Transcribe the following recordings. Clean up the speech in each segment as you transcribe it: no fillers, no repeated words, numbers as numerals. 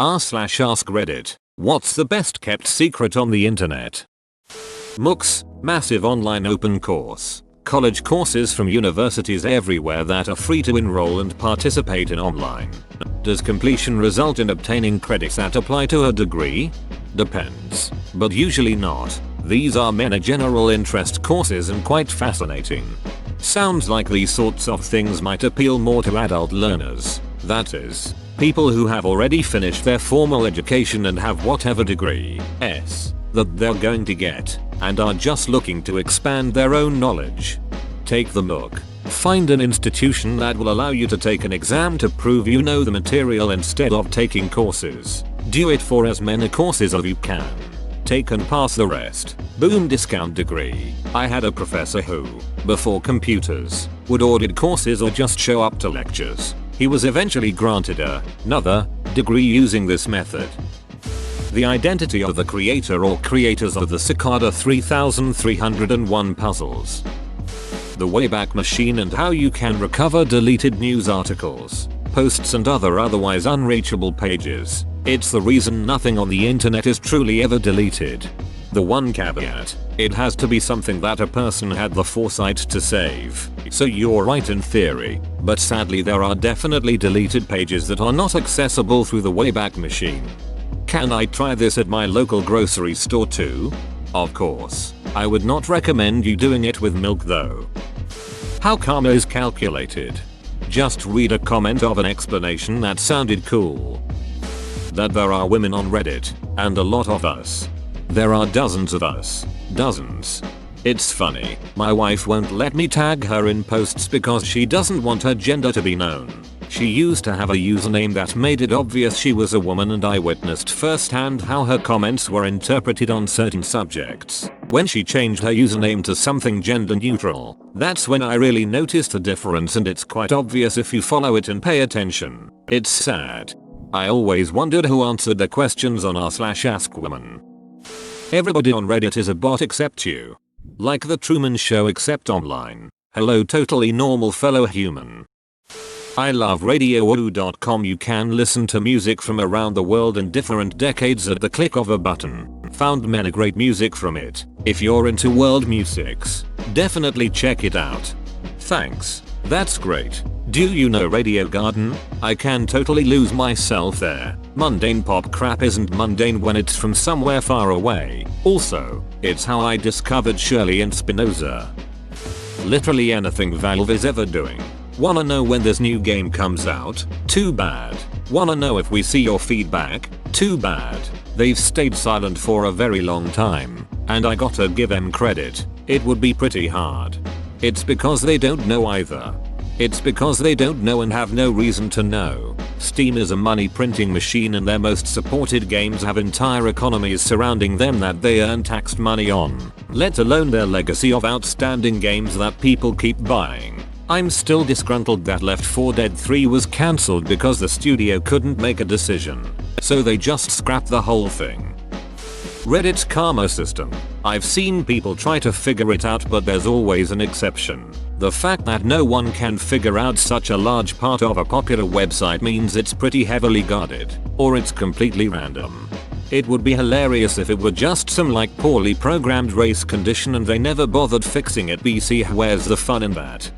r/ask Reddit. What's the best kept secret on the internet? MOOCs, massive online open course. College courses from universities everywhere that are free to enroll and participate in online. Does completion result in obtaining credits that apply to a degree? Depends, but usually not. These are many general interest courses and quite fascinating. Sounds like these sorts of things might appeal more to adult learners. That is, people who have already finished their formal education and have whatever degree that they're going to get, and are just looking to expand their own knowledge. Take the MOOC. Find an institution that will allow you to take an exam to prove you know the material instead of taking courses. Do it for as many courses as you can. Take and pass the rest. Boom, discount degree. I had a professor who, before computers, would audit courses or just show up to lectures. He was eventually granted another degree using this method. The identity of the creator or creators of the Cicada 3301 puzzles. The Wayback Machine and how you can recover deleted news articles, posts and otherwise unreachable pages. It's the reason nothing on the internet is truly ever deleted. The one caveat, it has to be something that a person had the foresight to save. So you're right in theory, but sadly there are definitely deleted pages that are not accessible through the Wayback Machine. Can I try this at my local grocery store too? Of course. I would not recommend you doing it with milk though. How karma is calculated. Just read a comment of an explanation that sounded cool. That there are women on Reddit, and a lot of us. There are dozens of us. Dozens. It's funny, my wife won't let me tag her in posts because she doesn't want her gender to be known. She used to have a username that made it obvious she was a woman, and I witnessed firsthand how her comments were interpreted on certain subjects. When she changed her username to something gender neutral, that's when I really noticed the difference, and it's quite obvious if you follow it and pay attention. It's sad. I always wondered who answered the questions on r/ask women. Everybody on Reddit is a bot except you. Like the Truman Show except online. Hello totally normal fellow human. I love radio.com. You can listen to music from around the world in different decades at the click of a button. Found many great music from it. If you're into world musics, definitely check it out. Thanks. That's great. Do you know Radio Garden? I can totally lose myself there. Mundane pop crap isn't mundane when it's from somewhere far away. Also, it's how I discovered Shirley and Spinoza. Literally anything Valve is ever doing. Wanna know when this new game comes out? Too bad. Wanna know if we see your feedback? Too bad. They've stayed silent for a very long time, and I gotta give them credit. It would be pretty hard. It's because they don't know either. It's because they don't know and have no reason to know. Steam is a money printing machine, and their most supported games have entire economies surrounding them that they earn taxed money on, let alone their legacy of outstanding games that people keep buying. I'm still disgruntled that Left 4 Dead 3 was cancelled because the studio couldn't make a decision, so they just scrapped the whole thing. Reddit's karma system. I've seen people try to figure it out, but there's always an exception. The fact that no one can figure out such a large part of a popular website means it's pretty heavily guarded, or it's completely random. It would be hilarious if it were just some like poorly programmed race condition and they never bothered fixing it. BC, where's the fun in that?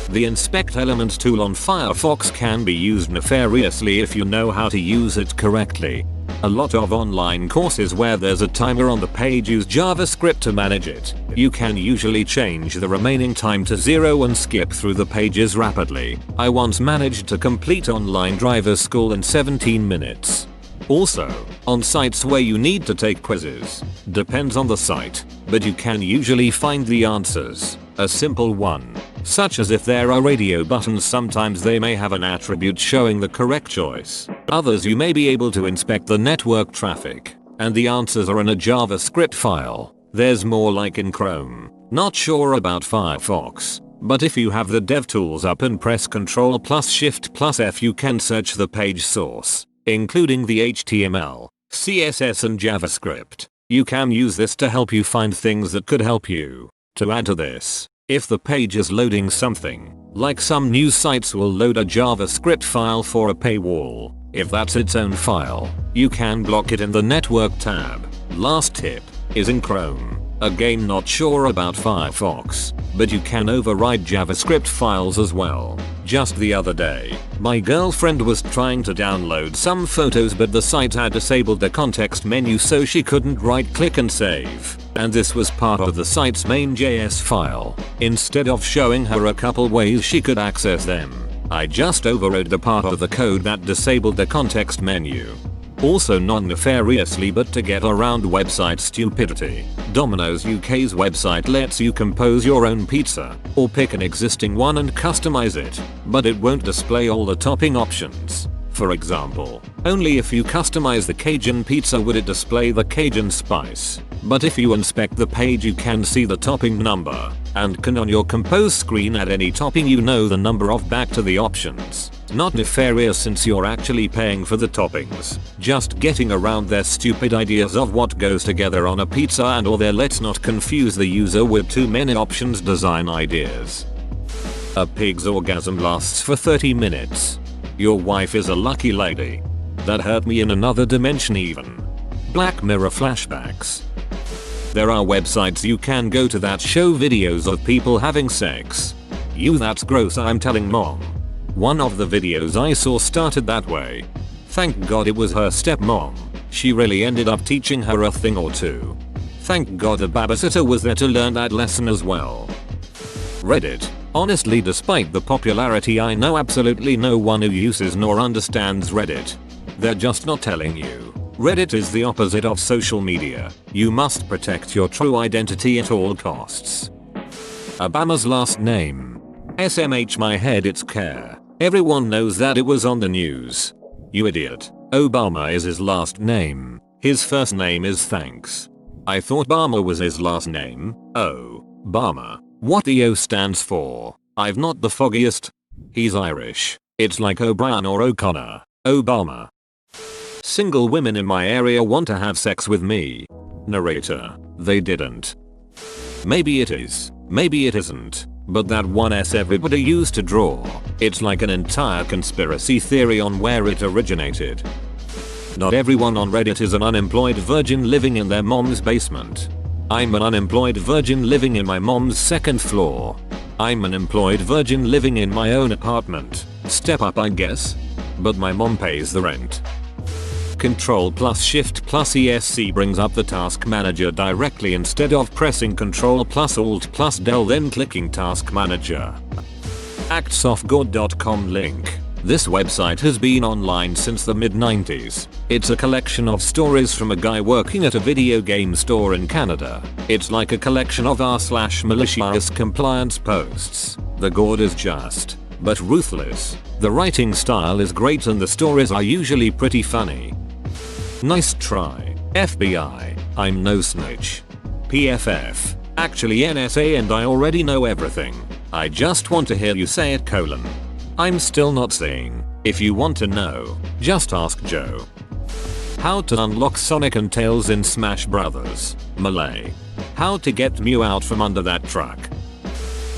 The Inspect Elements tool on Firefox can be used nefariously if you know how to use it correctly. A lot of online courses where there's a timer on the page use JavaScript to manage it. You can usually change the remaining time to 0 and skip through the pages rapidly. I once managed to complete online driver's school in 17 minutes. Also, on sites where you need to take quizzes, depends on the site, but you can usually find the answers. A simple one, such as if there are radio buttons, sometimes they may have an attribute showing the correct choice. Others you may be able to inspect the network traffic, and the answers are in a JavaScript file. There's more like in Chrome. Not sure about Firefox, but if you have the DevTools up and press Ctrl+Shift+F you can search the page source, including the HTML, CSS and JavaScript. You can use this to help you find things that could help you. To add to this, if the page is loading something, like some news sites will load a JavaScript file for a paywall, If that's its own file, you can block it in the network tab. Last tip is in Chrome. Again, not sure about Firefox, but you can override JavaScript files as well. Just the other day, my girlfriend was trying to download some photos, but the site had disabled the context menu, so she couldn't right click and save. And this was part of the site's main JS file. Instead of showing her a couple ways she could access them, I just overrode the part of the code that disabled the context menu. Also, non-nefariously but to get around website stupidity, Domino's UK's website lets you compose your own pizza, or pick an existing one and customize it, but it won't display all the topping options. For example, only if you customize the Cajun pizza would it display the Cajun spice, but if you inspect the page you can see the topping number, and can on your compose screen add any topping you know the number of back to the options. Not nefarious since you're actually paying for the toppings, just getting around their stupid ideas of what goes together on a pizza and or their let's not confuse the user with too many options design ideas. A pig's orgasm lasts for 30 minutes. Your wife is a lucky lady. That hurt me in another dimension even. Black Mirror flashbacks. There are websites you can go to that show videos of people having sex. That's gross, I'm telling mom. One of the videos I saw started that way. Thank God it was her stepmom. She really ended up teaching her a thing or two. Thank God the babysitter was there to learn that lesson as well. Reddit. Honestly, despite the popularity, I know absolutely no one who uses nor understands Reddit. They're just not telling you. Reddit is the opposite of social media. You must protect your true identity at all costs. Obama's last name. SMH my head, it's Care. Everyone knows that, it was on the news. You idiot. Obama is his last name. His first name is Thanks. I thought Bama was his last name. Oh, Bama. What the O stands for? I've not the foggiest. He's Irish. It's like O'Brien or O'Connor. Obama. Single women in my area want to have sex with me. Narrator. They didn't. Maybe it is. Maybe it isn't. But that one S everybody used to draw. It's like an entire conspiracy theory on where it originated. Not everyone on Reddit is an unemployed virgin living in their mom's basement. I'm an unemployed virgin living in my mom's second floor. I'm an employed virgin living in my own apartment. Step up, I guess. But my mom pays the rent. Control plus Shift plus ESC brings up the task manager directly instead of pressing Control plus Alt plus Del then clicking task manager. actsofgod.com link. This website has been online since the mid-90s. It's a collection of stories from a guy working at a video game store in Canada. It's like a collection of r/malicious compliance posts. The god is just, but ruthless. The writing style is great and the stories are usually pretty funny. Nice try, FBI. I'm no snitch. PFF. Actually NSA and I already know everything. I just want to hear you say it : I'm still not saying. If you want to know, just ask Joe. How to unlock Sonic and Tails in Smash Bros. Melee. How to get Mew out from under that truck.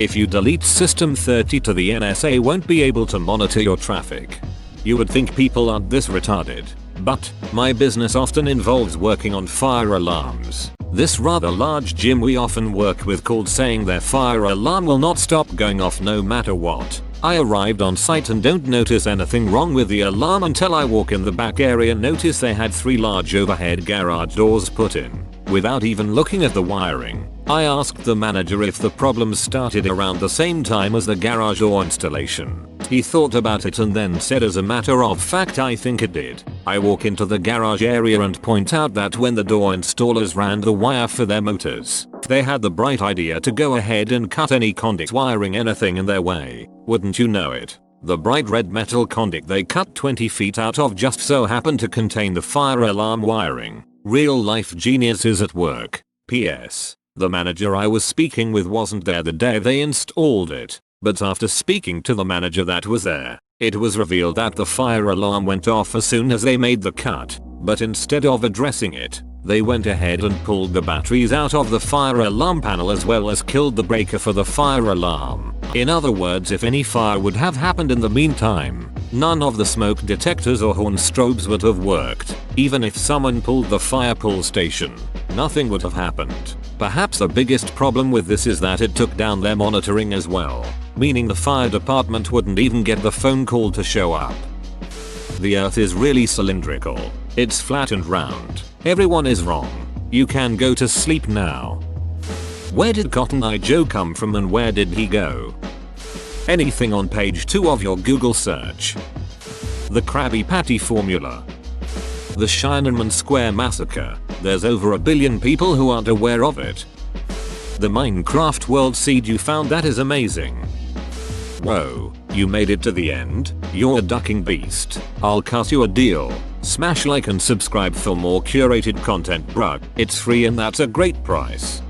If you delete System 30 to the NSA won't be able to monitor your traffic. You would think people aren't this retarded. But, my business often involves working on fire alarms. This rather large gym we often work with called saying their fire alarm will not stop going off no matter what. I arrived on site and don't notice anything wrong with the alarm until I walk in the back area and notice they had 3 large overhead garage doors put in. Without even looking at the wiring, I asked the manager if the problem started around the same time as the garage door installation. He thought about it and then said, as a matter of fact, I think it did. I walk into the garage area and point out that when the door installers ran the wire for their motors, they had the bright idea to go ahead and cut any conduit wiring anything in their way. Wouldn't you know it? The bright red metal conduit they cut 20 feet out of just so happened to contain the fire alarm wiring. Real life geniuses at work. P.S. The manager I was speaking with wasn't there the day they installed it, but after speaking to the manager that was there, it was revealed that the fire alarm went off as soon as they made the cut, but instead of addressing it, they went ahead and pulled the batteries out of the fire alarm panel as well as killed the breaker for the fire alarm. In other words, if any fire would have happened in the meantime, None of the smoke detectors or horn strobes would have worked. Even if someone pulled the fire pull station, nothing would have happened. Perhaps the biggest problem with this is that it took down their monitoring as well, meaning the fire department wouldn't even get the phone call to show up. The earth is really cylindrical. It's flat and round. Everyone is wrong. You can go to sleep now. Where did Cotton Eye Joe come from and where did he go? Anything on page 2 of your Google search. The Krabby Patty formula. The Shinerman Square massacre. There's over a billion people who aren't aware of it. The Minecraft world seed you found, that is amazing. Whoa, you made it to the end? You're a ducking beast. I'll cut you a deal. Smash like and subscribe for more curated content, bruh. It's free and that's a great price.